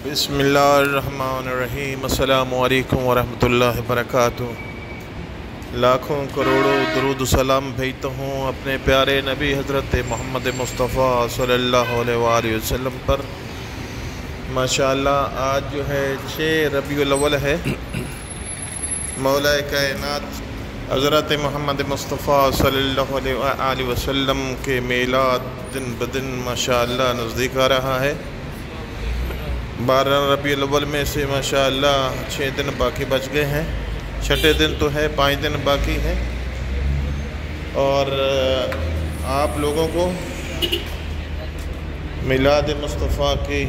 بسم اللہ الرحمن الرحیم۔ السلام علیکم ورحمۃ اللہ وبرکاتہ۔ لاکھوں کروڑوں درود و سلام بھیجتا ہوں اپنے پیارے نبی حضرت محمد مصطفیٰ صلی اللہ علیہ وآلہ وسلم پر۔ ماشاءاللہ آج جو ہے 6 ربیع الاول ہے۔ مولا کائنات حضرت محمد مصطفیٰ صلی اللہ علیہ وآلہ وسلم کے میلاد دن بدن ماشاءاللہ نزدیک آ رہا ہے۔ 12 ربیع الاول میں سے ماشاءاللہ 6 دن باقی بچ گئے ہیں۔ 6 دن تو ہے، 5 دن باقی ہیں، اور آپ لوگوں کو میلاد مصطفیٰ کی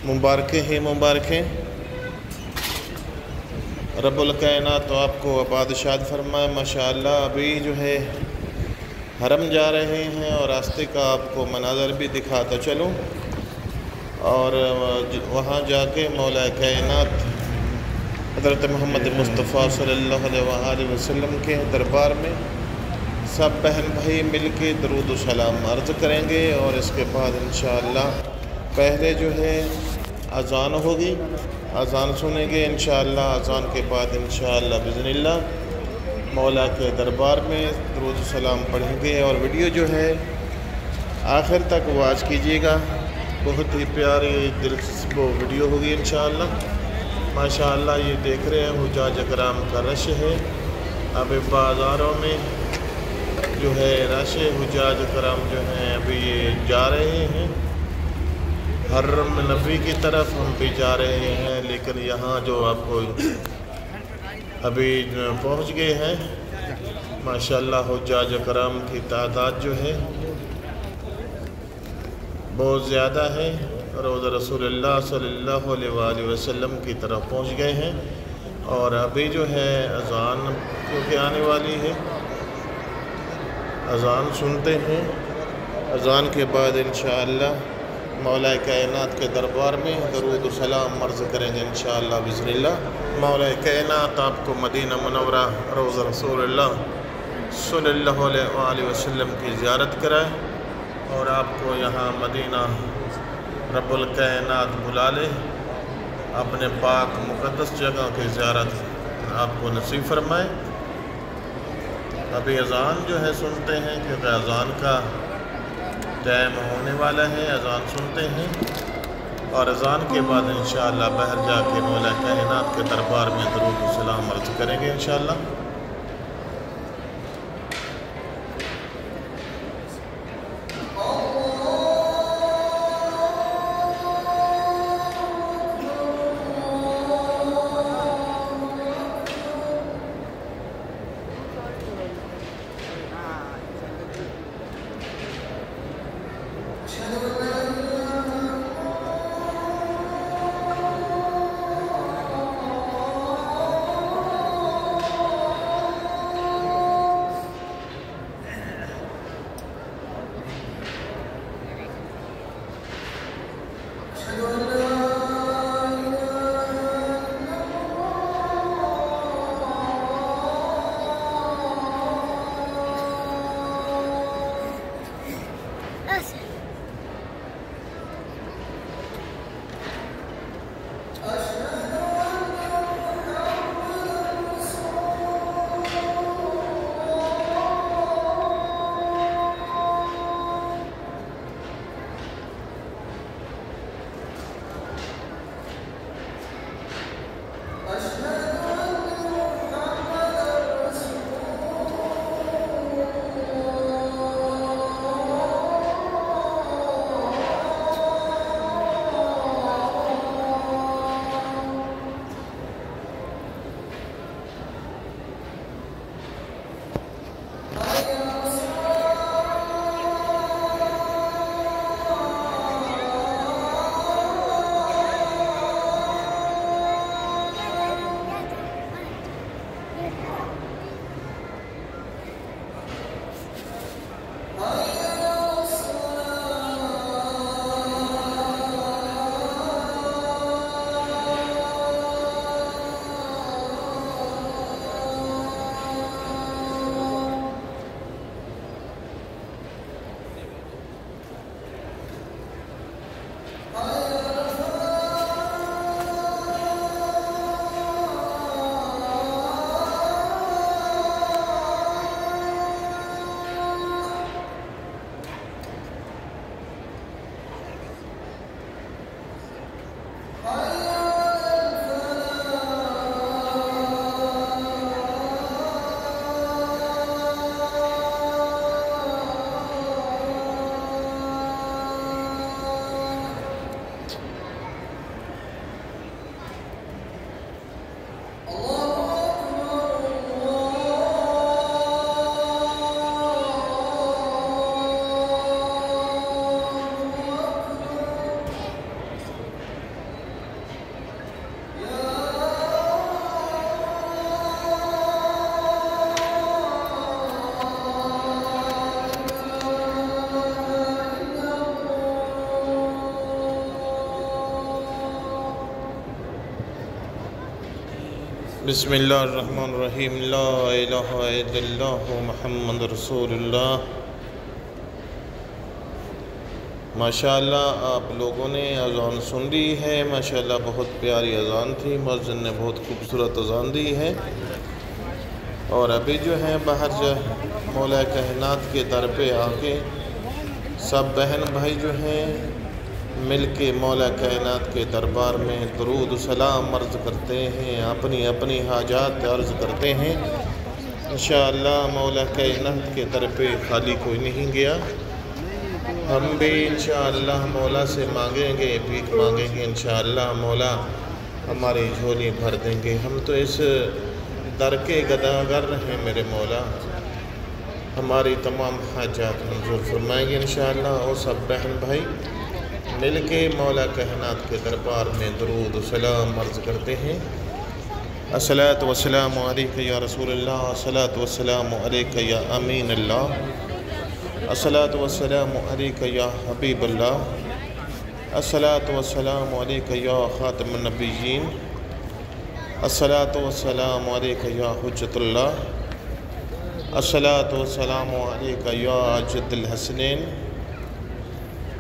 مبارکیں۔ رب الکائنات تو آپ کو آباد شاد فرمائے۔ ماشاءاللہ ابھی جو ہے حرم جا رہے ہیں اور راستے کا آپ کو مناظر بھی دکھاتا چلوں، اور وہاں جا کے مولا کائنات حضرت محمد مصطفیٰ صلی اللہ علیہ وآلہ وسلم کے دربار میں سب بہن بھائی مل کے درود و سلام عرض کریں گے، اور اس کے بعد انشاءاللہ پہلے جو ہے اذان ہوگی، اذان سنیں گے انشاءاللہ۔ اذان کے بعد انشاءاللہ بإذن اللہ مولا کے دربار میں درود و سلام پڑھیں گے، اور ویڈیو جو ہے آخر تک واچ کیجیے گا۔ بہت ہی پیاری دلچسپ ویڈیو ہوگی انشاءاللہ۔ ماشاءاللہ یہ دیکھ رہے ہیں حجاج اکرام کا رش ہے۔ اب بازاروں میں جو ہے رش حجاج اکرام جو ہیں ابھی یہ جا رہے ہیں حرم نبی کی طرف، ہم بھی جا رہے ہیں، لیکن یہاں جو آپ کو ابھی پہنچ گئے ہیں ماشاءاللہ حجاج اکرام کی تعداد جو ہے بہت زیادہ ہے، روضہ رسول اللہ صلی اللہ علیہ وآلہ وسلم کی طرف پہنچ گئے ہیں، اور ابھی جو ہے اذان کیونکہ آنے والی ہے، اذان سنتے ہیں۔ اذان کے بعد انشاءاللہ مولا کائنات کے دربار میں درود و سلام عرض کریں گے انشاءاللہ بإذن اللہ۔ مولا کائنات آپ کو مدینہ منورہ روضہ رسول اللہ صلی اللہ علیہ وآلہ وسلم کی زیارت کرائے، اور آپ کو یہاں مدینہ رب الکائنات بلا لے، اپنے پاک مقدس جگہ کی زیارت آپ کو نصیب فرمائے۔ ابھی اذان جو ہے سنتے ہیں، کیونکہ اذان کا ٹائم ہونے والا ہے، اذان سنتے ہیں، اور اذان کے بعد انشاءاللہ باہر جا کے مولا کائنات کے دربار میں درود و سلام عرض کریں گے انشاءاللہ۔ बिस्मिल्लाहिर्रहमानिर्रहीम ला इलाहा इल्लल्लाहु मुहम्मद रसूलुल्लाह। माशाअल्लाह आप लोगों ने अज़ान सुन ली है। माशाअल्लाह बहुत प्यारी अज़ान थी, मुअज़्ज़िन ने बहुत खूबसूरत अज़ान दी है। और अभी जो है बाहर जो मौला कायनात के दर पे आके सब बहन भाई जो हैं मिल के मौला कायनात के दरबार में दरूद सलाम अर्ज़ करते हैं, अपनी अपनी हाजात अर्ज़ करते हैं। इंशाअल्लाह मौला कायनात के दर पे खाली कोई नहीं गया। हम भी इंशाअल्लाह मौला से मांगेंगे, भीख मांगेंगे, इंशाअल्लाह मौला हमारी झोली भर देंगे। हम तो इस दर के गदागर हैं मेरे मौला, हमारी तमाम हाजात मंजूर फरमाएंगे इंशाअल्लाह। और सब बहन भाई मिल के मौला कायनात के दरबार में दरूद सलाम अर्ज़ करते हैं। अस्सलातु वस्सलामु अलैका या रसूलल्लाह, अस्सलातु वस्सलामु अलैका या अमीन अल्लाह, अस्सलातु वस्सलामु अलैका या हबीबल्लाह, अस्सलातु वस्सलामु अलैका या खातमुन नबिय्यीन, अस्सलातु वस्सलामु अलैका या हुज्जतुल्लाह, अस्सलातु वस्सलामु अलैका या जद्दुल हसनैन,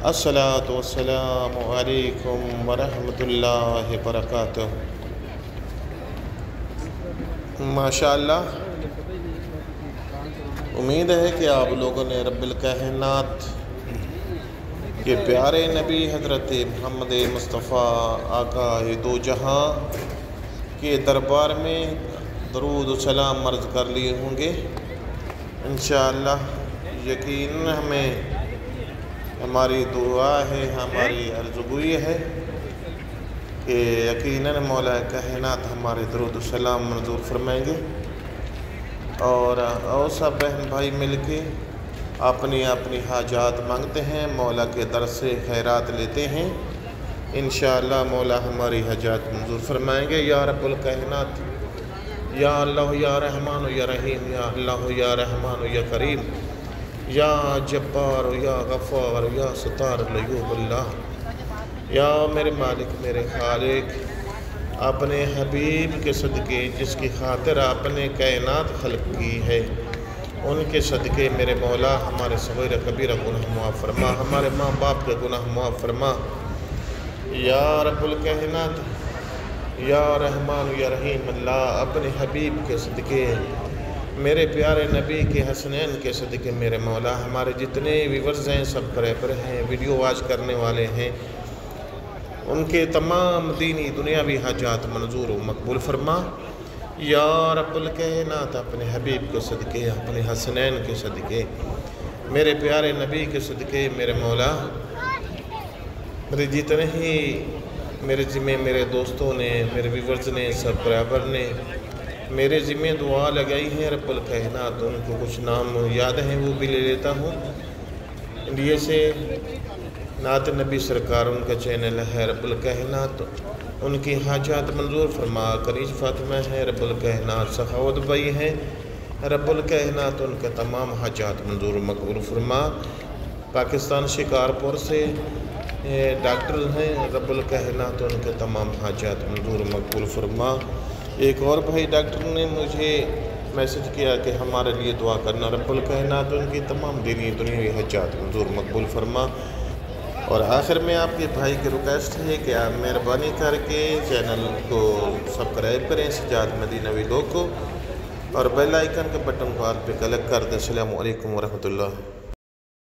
अस्सलातु वस्सलामु अलैकुम वरहमतुल्लाहि वबरकातुहू। माशाअल्लाह उम्मीद है कि आप लोगों ने रब्बुल कायनात के प्यारे नबी हज़रत मोहम्मद मुस्तफ़ा आका दो जहां के दरबार में दरूद सलाम अर्ज़ कर लिए होंगे। इंशाअल्लाह यकीन हमें हमारी दुआ है, हमारी अर्ज़गोई है कि यकीनन मौला कायनात हमारे दरूद सलाम मंजूर फरमाएंगे। और सब बहन भाई मिल के अपनी अपनी हाजात मांगते हैं, मौला के दर से खैरात लेते हैं। इंशाअल्लाह मौला हमारी हाजात मंजूर फरमाएंगे। या रब्बुल कायनात, या अल्लाह या रहमान या रहीम, या अल्लाह या रहमान या करीम, या जब्बार या गफ़ार या सत्तार अल्लाह। या मेरे मालिक मेरे खालिक, अपने हबीब के सदक़े जिसकी खातिर आपने कायनात खल्क़ की है, उनके सदक़े मेरे मौला हमारे सग़ीर कबीरा गुनाह मुआफ़ फरमा, हमारे माँ बाप के गुनाह मुआफ़ फरमा। या रब्बुल कायनात, या रहमान या रहीम अल्लाह, अपने हबीब के सदक़े मेरे प्यारे नबी के हसनैन के सदक़े मेरे मौला हमारे जितने व्यूअर्स हैं, सब्सक्राइबर हैं, वीडियो वॉच करने वाले हैं, उनके तमाम दीनी दुनियावी हाजात मंजूर व मकबूल फरमा। या रब्बुल कायनात, अपने हबीब के सदक़े, अपने हसनैन के सदक़े, मेरे प्यारे नबी के सदक़े मेरे मौला मेरे जितने ही मेरे ज़िम्मे मेरे दोस्तों ने, मेरे व्यूअर्स ने, सब्सक्राइबर ने मेरे ज़िम्मे दुआ लगाई है रब्बुल कायनात, उनको कुछ नाम याद हैं वो भी ले लेता हूँ। इंडिया से नात नबी सरकार उनका चैनल है रब्बुल कायनात, उनकी हाजात मंजूर फरमा। करीज फातिमा है रब्बुल कायनात, सखावत भाई हैं रब्बुल कायनात, उनका तमाम हाजात मंजूर मकबूल फरमा। पाकिस्तान शिकारपुर से डॉक्टर हैं रब्बुल कायनात, उनके तमाम हाजात मंजूर मकबूल फरमा। एक और भाई डॉक्टर ने मुझे मैसेज किया कि हमारे लिए दुआ करना, रब्बुल कायनात उनकी तमाम दीनी दुनियावी हाजात मंजूर मकबूल फरमा। और आखिर में आपके भाई की रिक्वेस्ट है कि आप मेहरबानी करके चैनल को सब्सक्राइब करें सजाद मदीना व्लॉग को, और बेल आइकन के बटन को ऑल पे क्लिक कर दें। अस्सलामु अलैकुम वरहमतुल्लाह।